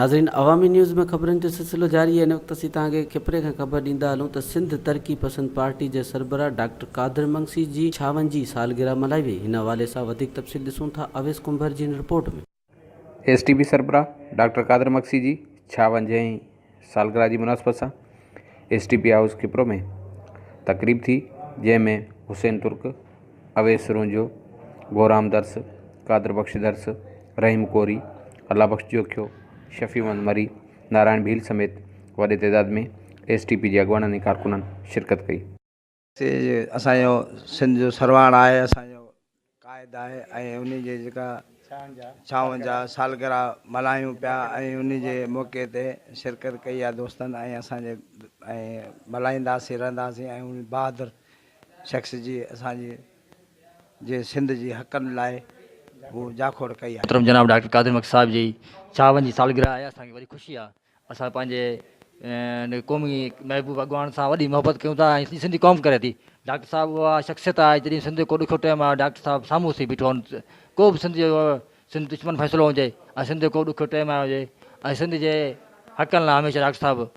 नाज़रीन, अवामी न्यूज़ में ख़बरनि जो सिलसिलो जारी है। इन वक्त असीं तव्हांखे खिपरे खां ख़बर ॾींदा हलूं त सिंध तरक़ी पसंद पार्टी जे सरबराह डॉक्टर कादिर मंगसी जी 56 सालगिरह मल्हाई वई। हिन हवाले सां वधीक तफ़सील ॾिसूं था अवेस कुंभर जी रिपोर्ट में। STP सरबराह डॉक्टर कादिर मंगसी जी 56 सालगिरह की मुनासिबत सां STP हाउस खिपरो में तकरीब थी, जंहिंमें हुसैन तुर्क, अवेस रुंजो, गोराम दर्स, कादिर बख्श दर्स, रहीम कोरी, अल्लाह बख्श जोखियो, शफ़ी मोहम्मद मरी, नारायण भील समेत वॾे तइदाद में STP जे अॻवाननि ऐं कारकुननि शिरकत कई। असांजो सिंध जो सरवाण आहे, असांजो क़ाइद आहे ऐं उन जे जेका 56 सालगिरह मल्हायूं पिया ऐं उन जे मौक़े ते शिरकत कई आहे दोस्तनि ऐं असांजे ऐं मल्हाईंदासीं रहंदासीं ऐं उन बहादुर शख़्स जी असांजे जे सिंध जी हक़नि लाइ वो जाखोड़ कई आहे। मोहतरम जनाब डॉक्टर कादिर मंगसी साहब जी 56 सालगिरह आहे। असांखे वॾी ख़ुशी आहे। असां पंहिंजे क़ौमी महबूब अॻवान सां वॾी मोहबत कयूं था ऐं सिंधी क़ौम करे थी। डॉक्टर साहब उहा शख़्सियत आहे जॾहिं सिंध को ॾुखियो टाइम आहे, डॉक्टर साहब साम्हूं थी बीठो आहिनि। को बि सिंध दुश्मन फ़ैसिलो हुजे ऐं सिंध को ॾुखियो टाइम आयो हुजे ऐं सिंध जे हक़नि लाइ हमेशह डॉक्टर साहब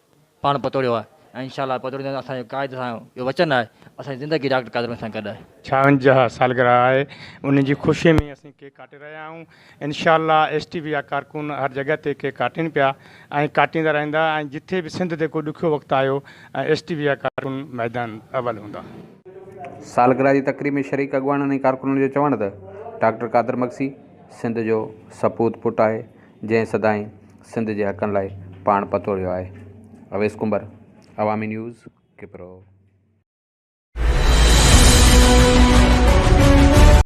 पाण पतोड़ियो आहे ऐं इंशाअल्लाह पतोड़ींदा। असांजे क़ाइद सां इहो वचन आहे, असांजी ज़िंदगी डॉक्टर कादिर मंगसी सां गॾु आहे। 56 सालगिरह आहे, उन जी ख़ुशी में असीं केक काटे रहिया आहियूं। इंशाअल्लाह STP जा कारकुन हर जॻह ते केक काटनि पिया ऐं काटींदा रहंदा ऐं जिथे बि सिंध ते को ॾुखियो वक़्तु आयो ऐं STP जा कारकुन मैदान अवल हूंदा। सालगिरह जी तकरीब में शरीक अॻवाननि ऐं कारकुननि जो चवण त डॉक्टर कादिर मंगसी सिंध जो सपूत पुटु आहे, जंहिं सदाईं सिंध जे हक़नि लाइ पाण पतोड़ियो आहे। अवेस कुंभर, अवामी न्यूज़, खिपरो।